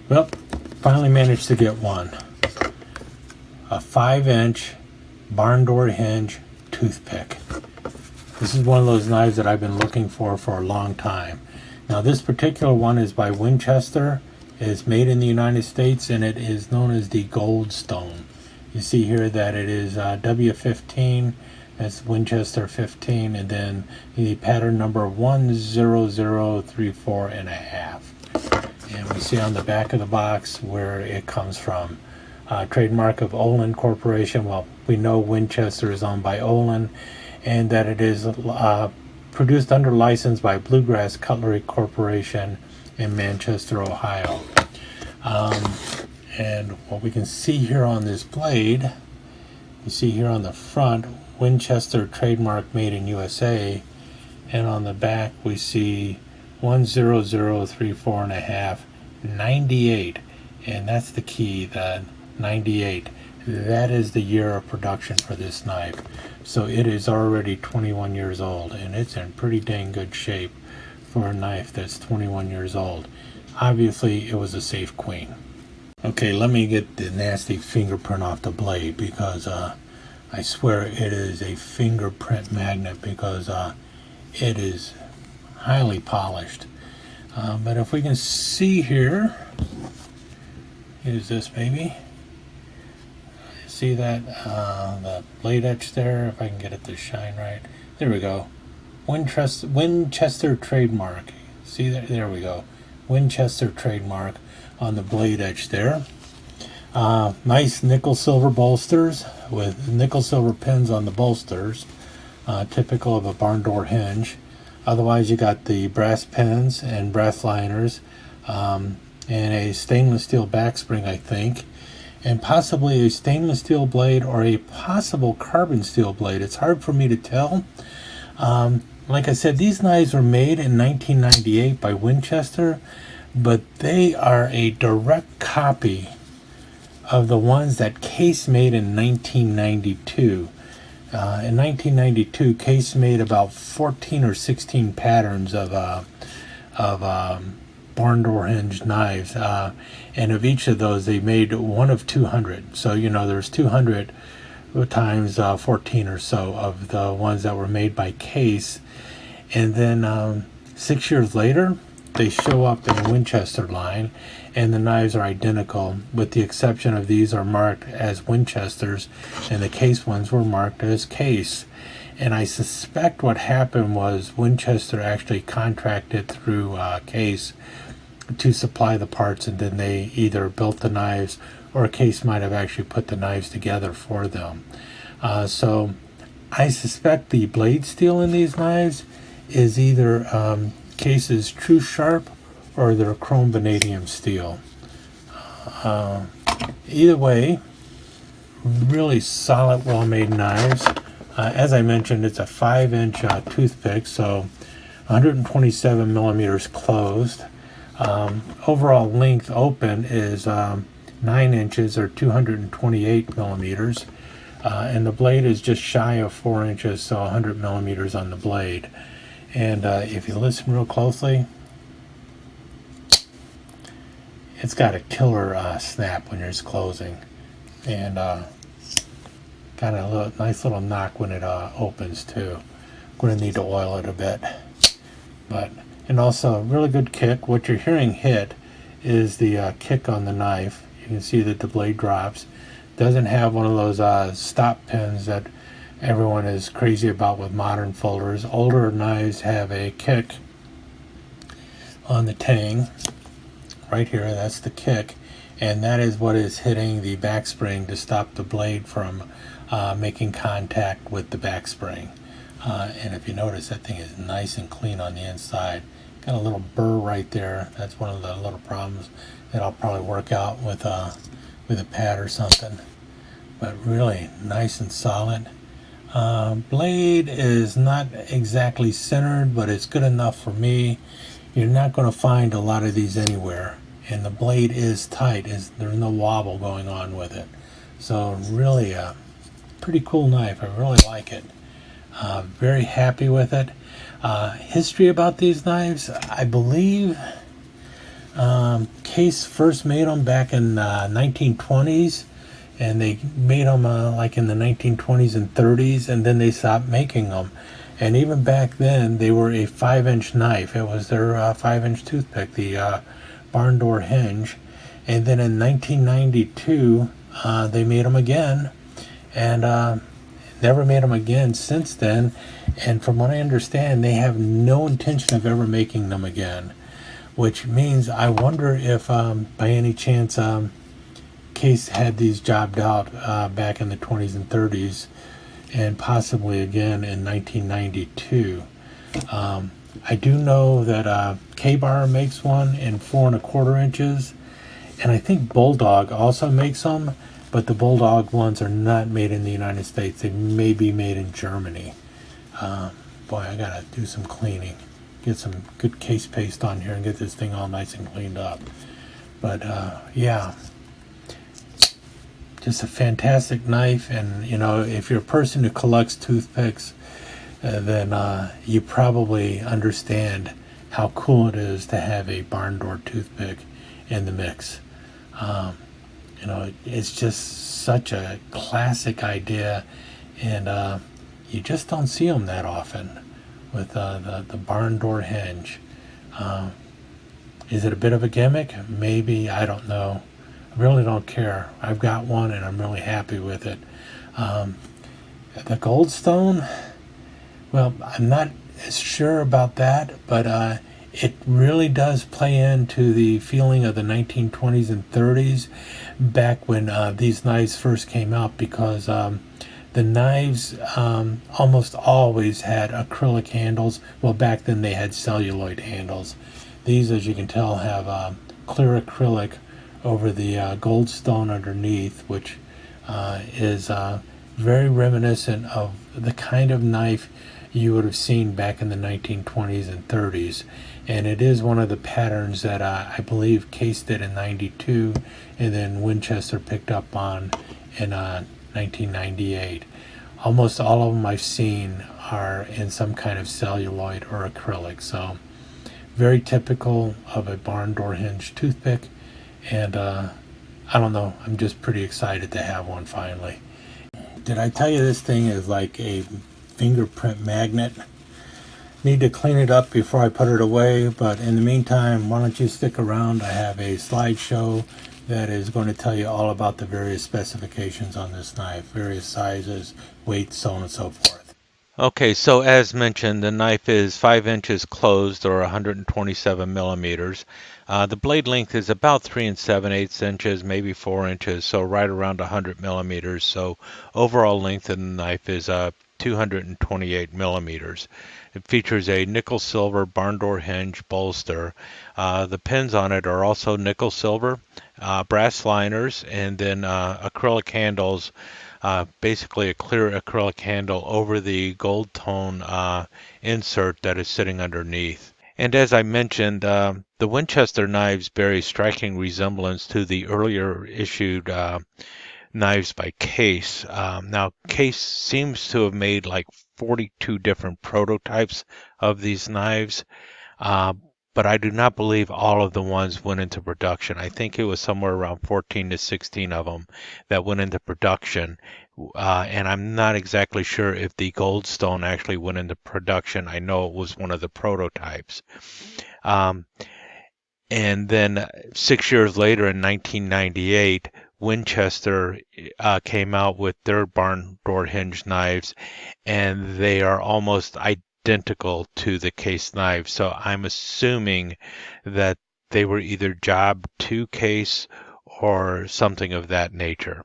Well, finally managed to get one. A 5-inch Barn Door Hinge Toothpick. This is one of those knives that I've been looking for a long time. Now this particular one is by Winchester. It's made in the United States and it is known as the Goldstone. You see here that it is W15, that's Winchester 15, and then the pattern number 10034 and a half. And we see on the back of the box where it comes from. Trademark of Olin Corporation. Well, we know Winchester is owned by Olin, and that it is produced under license by Bluegrass Cutlery Corporation in Manchester, Ohio. And what we can see here on this blade, you see here on the front, Winchester trademark made in USA, and on the back we see 10034 and a half, 98, and that's the key, the 98. That is the year of production for this knife. So it is already 21 years old, and it's in pretty dang good shape for a knife that's 21 years old. Obviously it was a safe queen. Okay, let me get the nasty fingerprint off the blade, because I swear it is a fingerprint magnet, because it is highly polished. But if we can see here, here's this baby. See that the blade edge there, if I can get it to shine right. There we go. Winchester trademark. See that? There we go. Winchester trademark on the blade edge there. Nice nickel silver bolsters with nickel silver pins on the bolsters, typical of a barn door hinge. Otherwise you got the brass pins and brass liners, and a stainless steel back spring, I think, and possibly a stainless steel blade or a possible carbon steel blade. It's hard for me to tell. Like I said, these knives were made in 1998 by Winchester, but they are a direct copy of the ones that Case made in 1992. In 1992, Case made about 14 or 16 patterns of barn door hinge knives, and of each of those they made one of 200. So there's 200 times 14 or so of the ones that were made by Case, and then 6 years later they show up in the Winchester line, and the knives are identical, with the exception of these are marked as Winchesters and the Case ones were marked as Case. And I suspect what happened was Winchester actually contracted through Case to supply the parts, and then they either built the knives or Case might have actually put the knives together for them. So I suspect the blade steel in these knives is either Case's True Sharp or their chrome vanadium steel. Either way, really solid, well-made knives. As I mentioned, it's a 5-inch toothpick, so 127 millimeters closed. Overall length open is 9 inches or 228 millimeters, and the blade is just shy of 4 inches, so 100 millimeters on the blade. And if you listen real closely, it's got a killer snap when it's closing, and got a nice little knock when it opens too. Going to need to oil it a bit, and also a really good kick. What you're hearing hit is the kick on the knife. You can see that the blade drops. Doesn't have one of those stop pins that everyone is crazy about with modern folders. Older knives have a kick on the tang right here. That's the kick, and that is what is hitting the back spring to stop the blade from making contact with the back spring. And if you notice, that thing is nice and clean on the inside. Got a little burr right there. That's one of the little problems that I'll probably work out with a pad or something. But really nice and solid. Blade is not exactly centered, but it's good enough for me. You're not going to find a lot of these anywhere, and the blade is tight. There's no wobble going on with it. So really a pretty cool knife. I really like it. Very happy with it. History about these knives, I believe Case first made them back in 1920s, and they made them like in the 1920s and 30s, and then they stopped making them. And even back then, they were a 5-inch knife. It was their 5-inch toothpick, the Barn Door Hinge. And then in 1992, they made them again, and never made them again since then. And from what I understand, they have no intention of ever making them again, which means I wonder if by any chance Case had these jobbed out back in the 20s and 30s, and possibly again in 1992. I do know that K-Bar makes one in 4¼ inches, and I think Bulldog also makes them, but the Bulldog ones are not made in the United States. They may be made in Germany. Boy, I gotta do some cleaning, get some good case paste on here and get this thing all nice and cleaned up. But yeah, just a fantastic knife. And you know, if you're a person who collects toothpicks, then you probably understand how cool it is to have a barn door toothpick in the mix. You know, it's just such a classic idea, and you just don't see them that often with the barn door hinge. Is it a bit of a gimmick? Maybe, I don't know. I really don't care. I've got one and I'm really happy with it. The Goldstone, well, I'm not as sure about that, but it really does play into the feeling of the 1920s and 30s, back when these knives first came out, because the knives almost always had acrylic handles. Well, back then they had celluloid handles. These, as you can tell, have clear acrylic over the Goldstone underneath, which is very reminiscent of the kind of knife you would have seen back in the 1920s and 30s. And it is one of the patterns that I believe Case did in 92, and then Winchester picked up on in 1998. Almost all of them I've seen are in some kind of celluloid or acrylic, so very typical of a barn door hinge toothpick. And I don't know, I'm just pretty excited to have one finally. Did I tell you this thing is like a fingerprint magnet? Need to clean it up before I put it away, but in the meantime, why don't you stick around? I have a slideshow that is going to tell you all about the various specifications on this knife, various sizes, weights, so on and so forth. Okay, so as mentioned, the knife is 5 inches closed, or 127 millimeters. The blade length is about 3 7/8 inches, maybe 4 inches, so right around 100 millimeters. So overall length of the knife is 228 millimeters. It features a nickel silver barn door hinge bolster. The pins on it are also nickel silver, brass liners, and then acrylic handles. Basically a clear acrylic handle over the gold tone insert that is sitting underneath. And as I mentioned, the Winchester knives bear a striking resemblance to the earlier issued knives by Case. Now, Case seems to have made like 42 different prototypes of these knives, but I do not believe all of the ones went into production. I think it was somewhere around 14 to 16 of them that went into production, and I'm not exactly sure if the Goldstone actually went into production. I know it was one of the prototypes. And then 6 years later, in 1998, Winchester came out with their barn door hinge knives, and they are almost identical to the Case knives. So I'm assuming that they were either job to Case or something of that nature.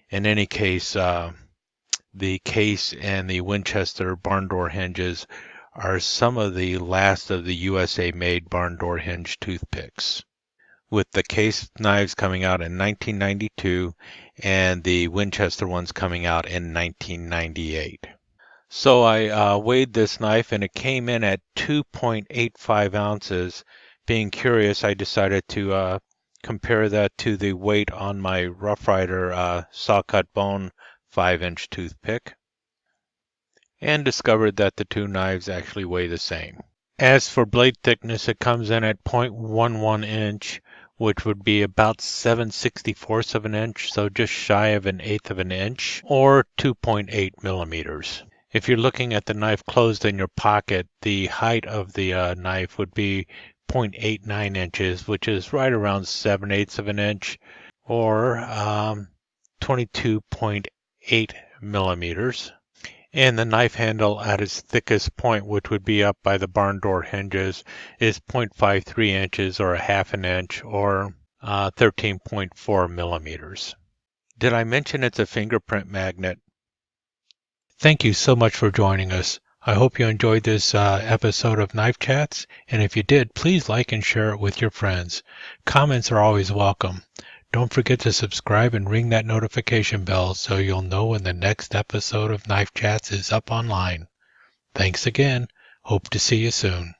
In any case, the Case and the Winchester barn door hinges are some of the last of the USA-made barn door hinge toothpicks, with the Case knives coming out in 1992 and the Winchester ones coming out in 1998. So I weighed this knife and it came in at 2.85 ounces. Being curious, I decided to compare that to the weight on my Rough Rider saw cut bone 5-inch toothpick, and discovered that the two knives actually weigh the same. As for blade thickness, it comes in at 0.11 inch, which would be about 7/64 of an inch, so just shy of an eighth of an inch, or 2.8 millimeters. If you're looking at the knife closed in your pocket, the height of the knife would be 0.89 inches, which is right around 7/8 of an inch, or 22.8 millimeters. And the knife handle at its thickest point, which would be up by the barn door hinges, is 0.53 inches or a half an inch or 13.4 millimeters. Did I mention it's a fingerprint magnet? Thank you so much for joining us. I hope you enjoyed this episode of Knife Chats, and if you did, please like and share it with your friends. Comments are always welcome. Don't forget to subscribe and ring that notification bell so you'll know when the next episode of Knife Chats is up online. Thanks again. Hope to see you soon.